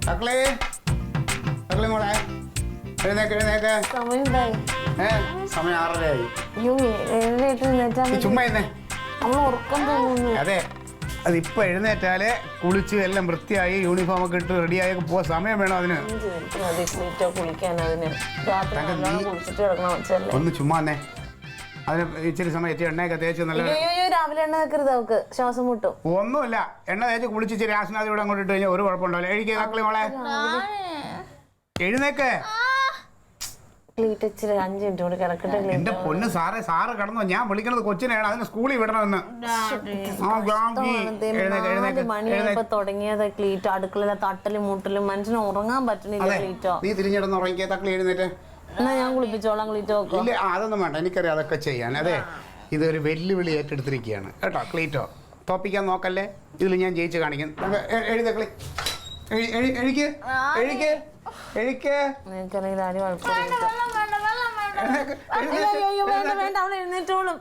മക്കളെ മക്കളെ മോളെ എഴുന്നേക്ക് എഴുന്നേക്ക്. സമയം 6:30 ചുമ്മാ എഴുന്നേ. അതെ അതിപ്പോ എഴുന്നേറ്റാല് കുളിച്ച് എല്ലാം വൃത്തിയായി യൂണിഫോം ഒക്കെ ഇട്ട് റെഡിയായി പോവാൻ സമയം വേണം അതിന്. ഒന്ന് ചുമ്മാ തന്നെ അതിന് ഇച്ചിരി സമയം എണ്ണയൊക്കെ തേച്ച് നല്ല രാവിലെ എണ്ണ വെക്കരുത് അവക്ക് ശ്വാസം മുട്ടും. ഒന്നുമില്ല എണ്ണ തേച്ച് കുളിച്ച് ഇച്ചിരി ആസ്നാദി ഇവിടെ അങ്ങോട്ട് ഇട്ട് കഴിഞ്ഞാൽ ഒരു കുഴപ്പമുണ്ടാവില്ല. എഴുതിക്കേ മക്കളെ മോളെ എഴുന്നേക്ക്. എന്റെ പൊന്ന് സാറ് കടന്നോ? ഞാൻ വിളിക്കണത് കൊച്ചിനെയാണ്, അതിന് സ്കൂളിൽ വിടണമെന്ന്. തുടങ്ങിയത് ക്ലീറ്റോ അടുക്കളയിലെ തട്ടലും മുട്ടലും മനുഷ്യന് ഉറങ്ങാൻ പറ്റണില്ല. ക്ലീറ്റോ നീ തിരിഞ്ഞിടന്ന് ഉറങ്ങിക്കേ. തക്കളി എഴുന്നേറ്റ്. എന്നാ ഞാൻ കുളിപ്പിച്ചോളാം. ക്ലീറ്റോ ഇല്ല അതൊന്നും വേണ്ട, എനിക്കറിയാം അതൊക്കെ ചെയ്യാൻ. അതെ ഇതൊരു വെല്ലുവിളി ഏറ്റെടുത്തിരിക്കുകയാണ് കേട്ടോ. ക്ലീറ്റോ തോപ്പിക്കാൻ നോക്കല്ലേ, ഇതിൽ ഞാൻ ജയിച്ച് കാണിക്കും. എഴുതക്കളി എഴുക്ക് എഴുക്ക് എഴുക്ക്. എനിക്കറിയില്ല ആരും എഴുന്നേറ്റോളും.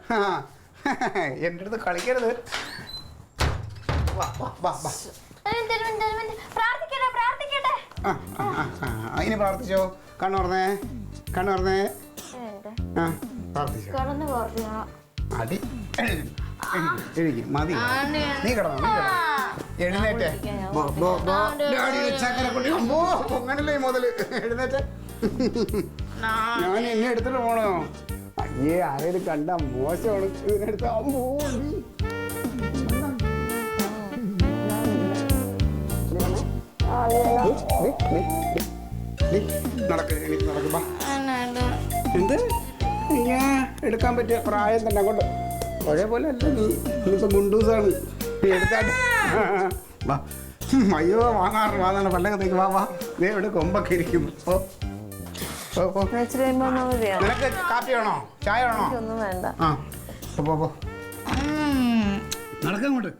എൻ്റെ അടുത്ത് കളിക്കരുത്. ഇനി പ്രാർത്ഥിച്ചോ. കണ്ണുറന്നേ കണ്ണുറന്നേ. ആ പ്രാർത്ഥിച്ചോ. അടി എഴുതി മതി. നീ കിടന്നോ എഴുന്നേറ്റേ. അങ്ങനല്ലേ മുതല് എഴുന്നേറ്റേ. ഞാൻ എന്നെ എടുത്തിട്ട് പോണോ? അയ്യേ ആരേലും കണ്ട മോശമാണ് ഇതിനെടുത്ത്. നടക്ക് എനിക്ക് നടക്കുമ്പോ എന്ത് എടുക്കാൻ പറ്റിയ പ്രായം തന്നെ കൊണ്ട് പഴയ പോലെ അല്ല. നീ ഇന്നിപ്പോ ഗുണ്ടൂസാണ്. എടുത്താട്ട് വാ. അയ്യോ വാങ്ങാറ് വാങ്ങാണ് പല്ലകത്തേക്ക്. വാ വാ. ദേ ഇവിടെ കൊമ്പൊക്കെ ഇരിക്കും. നിനക്ക് കാപ്പി വേണോ ചായ വേണോ? ഒന്നും വേണ്ട. ആ പോ നടക്കങ്ങോട്ട്.